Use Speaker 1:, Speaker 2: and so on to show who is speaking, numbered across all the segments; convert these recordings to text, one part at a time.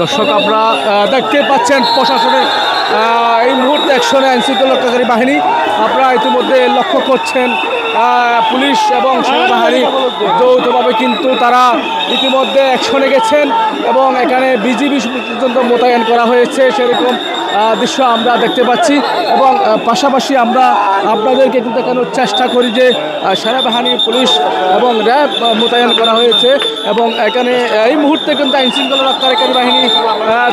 Speaker 1: দর্শক আপনারা দেখতে পাচ্ছেন প্রশাসনের এই মুহূর্তে অ্যাকশনে আইনশৃঙ্খলা রক্ষাকারী বাহিনী আপনারা ইতিমধ্যে লক্ষ্য করছেন পুলিশ এবং সেনাবাহিনী যৌথভাবে কিন্তু তারা ইতিমধ্যে অ্যাকশনে গেছেন এবং এখানে বিজিবি পর্যন্ত মোতায়েন করা হয়েছে সেরকম দৃশ্য আমরা দেখতে পাচ্ছি এবং পাশাপাশি আমরা আপনাদেরকে একটু দেখানোর চেষ্টা করি যে সেনাবাহিনী পুলিশ এবং র্যাব মোতায়েন করা হয়েছে এবং এখানে এই মুহূর্তে কিন্তু আইনশৃঙ্খলা রক্ষাকারী বাহিনী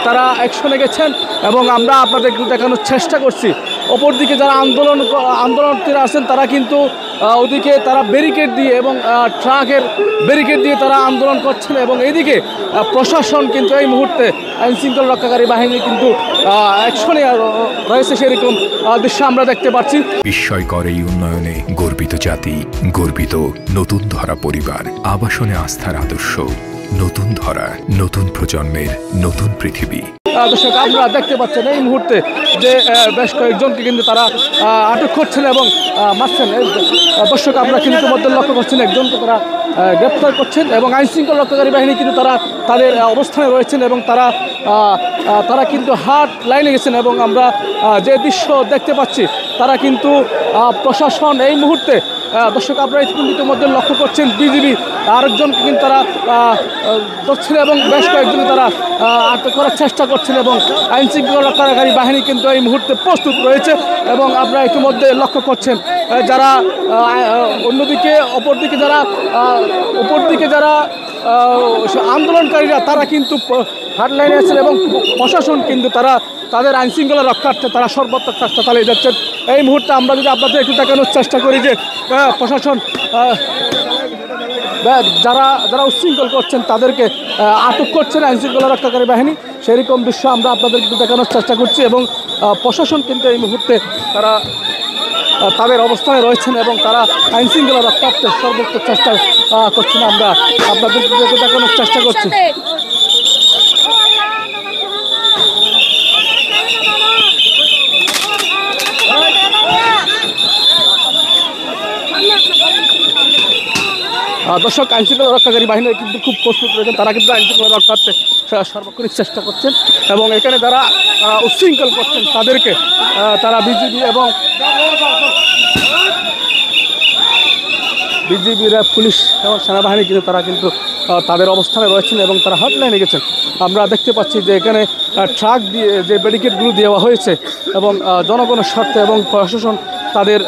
Speaker 1: তারা অ্যাকশনে গেছেন এবং আমরা আপনাদের একটু দেখানোর চেষ্টা করছি। অপরদিকে যারা আন্দোলনার্থীরা আছেন তারা কিন্তু ওদিকে তারা ব্যারিকেড দিয়ে এবং ট্রাকের ব্যারিকেড দিয়ে তারা আন্দোলন করছেন এবং এইদিকে প্রশাসন কিন্তু এই মুহূর্তে আইনশৃঙ্খলা রক্ষাকারী বাহিনী কিন্তু অ্যাকশনে রয়েছে সেরকম দৃশ্য আমরা দেখতে পাচ্ছি।
Speaker 2: বিস্ময়কর এই উন্নয়নে গর্বিত জাতি, গর্বিত নতুন ধরা পরিবার, আবাসনে আস্থার আদর্শ, নতুন ধরা, নতুন প্রজন্মের নতুন পৃথিবী।
Speaker 1: দর্শক আপনারা দেখতে পাচ্ছেন এই মুহূর্তে যে বেশ কয়েকজনকে কিন্তু তারা আটক করছেন এবং মারছেন। দর্শক আপনারা কিন্তু মধ্যে লক্ষ্য করছেন একজনকে তারা গ্রেপ্তার করছেন এবং আইনশৃঙ্খলা রক্ষাকারী বাহিনী কিন্তু তারা তাদের অবস্থানে রয়েছেন এবং তারা কিন্তু হাট লাইনে গেছেন এবং আমরা যে দৃশ্য দেখতে পাচ্ছি তারা কিন্তু প্রশাসন এই মুহূর্তে দর্শক আপনারা ইতিমধ্যে লক্ষ্য করছেন বিজিবি আরেকজনকে কিন্তু তারা ধরছেন এবং বেশ কয়েকজন তারা আটক করার চেষ্টা করছেন এবং আইনশৃঙ্খলা রক্ষাকারী বাহিনী কিন্তু এই মুহূর্তে প্রস্তুত রয়েছে এবং আপনারা ইতিমধ্যে লক্ষ্য করছেন যারা অপরদিকে যারা আন্দোলনকারীরা তারা কিন্তু হাটলাইনে আছেন এবং প্রশাসন কিন্তু তাদের আইনশৃঙ্খলা রক্ষার্থে তারা সর্বাত্মক চেষ্টা চালিয়ে যাচ্ছেন। এই মুহূর্তে আমরা যদি আপনাদের একটু দেখানোর চেষ্টা করি যে প্রশাসন যারা উচ্ছৃঙ্খল করছেন তাদেরকে আটক করছেন আইনশৃঙ্খলা রক্ষাকারী বাহিনী সেরকম দৃশ্য আমরা আপনাদের একটু দেখানোর চেষ্টা করছি এবং প্রশাসন কিন্তু এই মুহূর্তে তারা তাদের অবস্থানে রয়েছেন এবং তারা আইনশৃঙ্খলা রক্ষার্থে সর্বোচ্চ চেষ্টা করছেন। আমরা আপনাদের দেখানোর চেষ্টা করছি। দর্শক আইনশৃঙ্খলা রক্ষাকারী বাহিনী কিন্তু খুব প্রস্তুত রয়েছেন, তারা কিন্তু আইনশৃঙ্খলা রক্ষার্থে সর্বক্ষণিক চেষ্টা করছেন এবং এখানে যারা উচ্ছৃঙ্খল করছেন তাদেরকে তারা বিজিবি র্যাব পুলিশ এবং সেনাবাহিনী কিন্তু তারা কিন্তু তাদের অবস্থানে রয়েছেন এবং তারা হটলাইনে গেছেন। আমরা দেখতে পাচ্ছি যে এখানে ট্রাক দিয়ে যে ব্যারিকেডগুলো দেওয়া হয়েছে এবং জনগণের স্বার্থে এবং প্রশাসন তাদের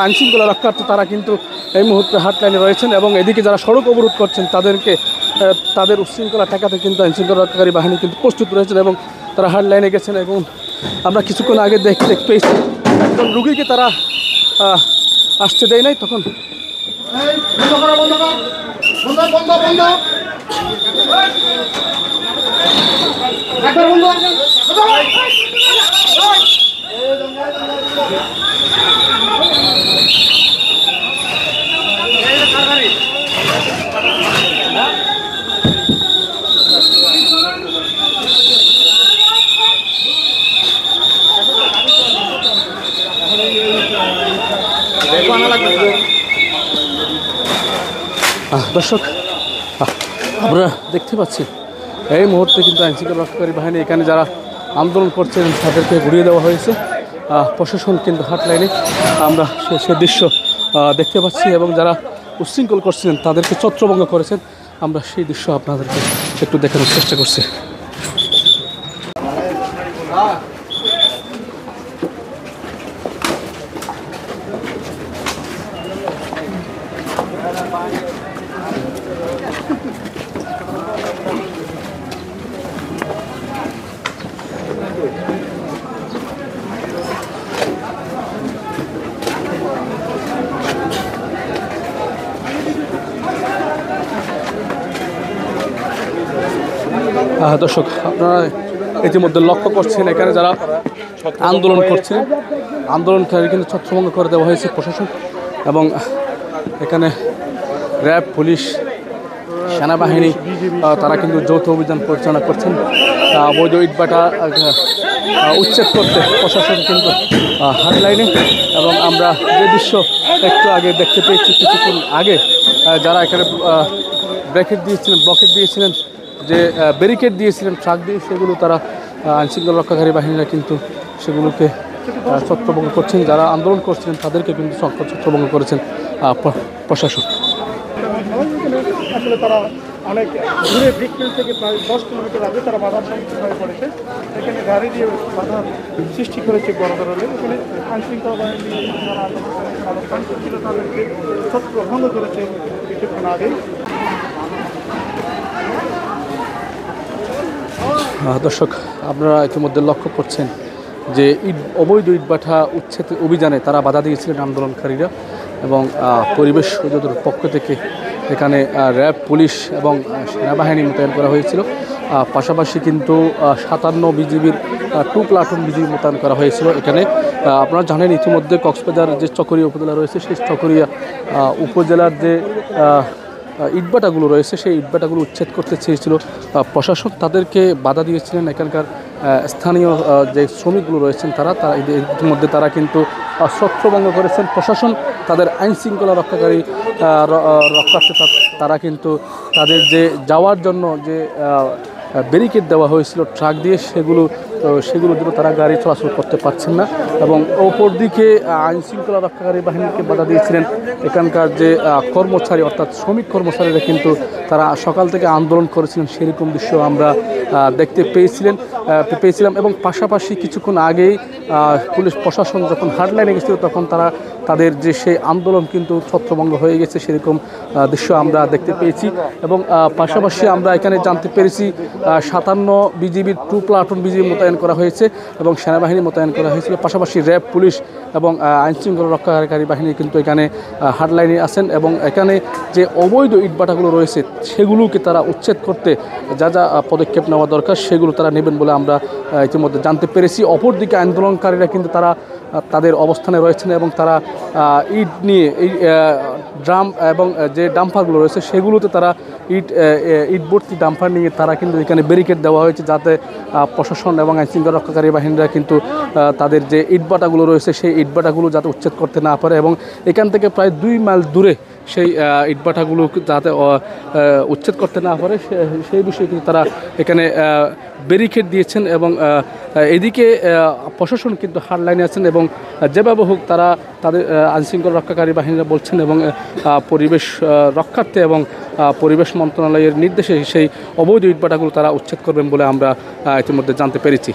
Speaker 1: আইনশৃঙ্খলা রক্ষার্থে তারা কিন্তু এই মুহূর্তে হাটলাইনে রয়েছেন এবং এদিকে যারা সড়ক অবরোধ করছেন তাদের উচ্ছৃঙ্খলা ঠেকাতে কিন্তু আইনশৃঙ্খলা রক্ষাকারী বাহিনী কিন্তু প্রস্তুত রয়েছেন এবং তারা হাটলাইনে গেছেন এবং আমরা কিছুক্ষণ আগে দেখতে পেয়েছি একজন রুগীকে তারা আসতে দেয় নাই তখন দর্শক আমরা দেখতে পাচ্ছি এই মুহূর্তে কিন্তু আইনশৃঙ্খলা রক্ষাকারী বাহিনী এখানে যারা আন্দোলন করছেন তাদেরকে ঘুরিয়ে দেওয়া হয়েছে। প্রশাসন কিন্তু হাটলাইনে আমরা সে দৃশ্য দেখতে পাচ্ছি এবং যারা উচ্ছৃঙ্খল করছিলেন তাদেরকে ছত্রভঙ্গ করেছেন আমরা সেই দৃশ্য আপনাদেরকে একটু দেখানোর চেষ্টা করছি। দর্শক আপনারা ইতিমধ্যে লক্ষ্য করছেন এখানে যারা আন্দোলন করছেন আন্দোলনকারী কিন্তু ছত্রভঙ্গ করে দেওয়া হয়েছে প্রশাসন এবং এখানে র্যাব পুলিশ সেনাবাহিনী তারা কিন্তু যৌথ অভিযান পরিচালনা করছেন। অবৈধ ইটভাটা উচ্ছেদ করতে প্রশাসন কিন্তু হাটলাইনে এবং আমরা যে দৃশ্য একটু আগে দেখতে পেয়েছি কিছুক্ষণ আগে যারা এখানে ব্রেকেট দিয়েছিলেন, ব্লকেট দিয়েছিলেন, যে ব্যারিকেড দিয়েছিলেন ট্রাক দিয়ে, সেগুলো তারা আইনশৃঙ্খলা রক্ষাকারী বাহিনীরা কিন্তু সেগুলোকে ছত্রভঙ্গ করছেন। যারা আন্দোলন করছিলেন তাদেরকে কিন্তু ছত্রভঙ্গ করেছেন প্রশাসন।
Speaker 3: আসলে তারা অনেক দূরে ব্রিকফিল্ড থেকে প্রায় 10 কিলোমিটার আগে তারা বাধার সম্মুখীন হয়ে পড়েছে। এখানে গাড়ি দিয়ে বাধার সৃষ্টি করেছে বড় ধরনের। এখানে আইনশৃঙ্খলা বাহিনী যারা অবস্থান করছিল তাদেরকে ছত্রভঙ্গ করেছে কিছুক্ষণ আগেই।
Speaker 1: দর্শক, আপনারা ইতিমধ্যে লক্ষ্য করছেন যে অবৈধ ইটভাটা উচ্ছেদ অভিযানে তারা বাধা দিয়েছিলেন আন্দোলনকারীরা, এবং পরিবেশ অধিদপ্তরের পক্ষ থেকে এখানে র্যাব, পুলিশ এবং সেনাবাহিনী মোতায়েন করা হয়েছিল। পাশাপাশি কিন্তু 57 বিজিবির 2 প্লাটুন বিজিবি মোতায়েন করা হয়েছিল এখানে। আপনারা জানেন ইতিমধ্যে কক্সবাজার যে চকরিয়া উপজেলা রয়েছে, সেই চকরিয়া উপজেলার যে ইটভাটাগুলো রয়েছে, সেই ইটভাটাগুলো উচ্ছেদ করতে চেয়েছিল প্রশাসন। তাদেরকে বাধা দিয়েছিলেন এখানকার স্থানীয় যে শ্রমিকগুলো রয়েছেন তারা ইতিমধ্যে তারা কিন্তু ছত্রভঙ্গ করেছেন। প্রশাসন তাদের আইন শৃঙ্খলা রক্ষাকারী রক্ষার্থে তারা কিন্তু তাদের যে যাওয়ার জন্য যে ব্যারিকেড দেওয়া হয়েছিল ট্রাক দিয়ে, সেগুলো দিয়ে তারা গাড়ি চলাচল করতে পারছেন না। এবং অপর দিকে আইন শৃঙ্খলা রক্ষাকারী বাহিনীকে বাধা দিয়েছিলেন এখানকার যে কর্মচারী, অর্থাৎ শ্রমিক কর্মচারীরা কিন্তু তারা সকাল থেকে আন্দোলন করেছিলেন, সেরকম দৃশ্য আমরা দেখতে পেয়েছিলাম। এবং পাশাপাশি কিছুক্ষণ আগেই পুলিশ প্রশাসন যখন হার্ডলাইনে গেছিল তখন তাদের যে সেই আন্দোলন কিন্তু ছত্রভঙ্গ হয়ে গেছে, সেরকম দৃশ্য আমরা দেখতে পেয়েছি। এবং পাশাপাশি আমরা এখানে জানতে পেরেছি 57 বিজিবির 2 প্লাটুন বিজিবি মোতায়েন করা হয়েছে এবং সেনাবাহিনী মোতায়েন করা হয়েছিল। পাশাপাশি র্যাব, পুলিশ এবং আইনশৃঙ্খলা রক্ষাকারী বাহিনী কিন্তু এখানে হার্ডলাইনে আছেন, এবং এখানে যে অবৈধ ইটভাটাগুলো রয়েছে সেগুলোকে তারা উচ্ছেদ করতে যা যা পদক্ষেপ নেওয়া দরকার সেগুলো তারা নেবেন বলে আমরা ইতিমধ্যে জানতে পেরেছি। অপরদিকে আন্দোলনকারীরা কিন্তু তাদের অবস্থানে রয়েছেন, এবং তারা ইট নিয়ে এই ড্রাম এবং যে ডাম্পারগুলো রয়েছে সেগুলোতে তারা ইট ভর্তি ডাম্পার নিয়ে তারা কিন্তু এখানে ব্যারিকেড দেওয়া হয়েছে, যাতে প্রশাসন এবং আইনশৃঙ্খলা রক্ষাকারী বাহিনীরা কিন্তু তাদের যে ইটভাটাগুলো রয়েছে সেই ইটভাটাগুলো যাতে উচ্ছেদ করতে না পারে, এবং এখান থেকে প্রায় 2 মাইল দূরে সেই ইটভাটাগুলো যাতে উচ্ছেদ করতে না পারে সেই বিষয়ে কিন্তু তারা এখানে ব্যারিকেড দিয়েছেন। এবং এদিকে প্রশাসন কিন্তু হার্ডলাইনে আছেন, এবং যেভাবে হোক তারা তাদের আইনশৃঙ্খলা রক্ষাকারী বাহিনীরা বলছেন এবং পরিবেশ রক্ষার্থে এবং পরিবেশ মন্ত্রণালয়ের নির্দেশে সেই অবৈধ ইটভাটাগুলো তারা উচ্ছেদ করবেন বলে আমরা ইতিমধ্যে জানতে পেরেছি।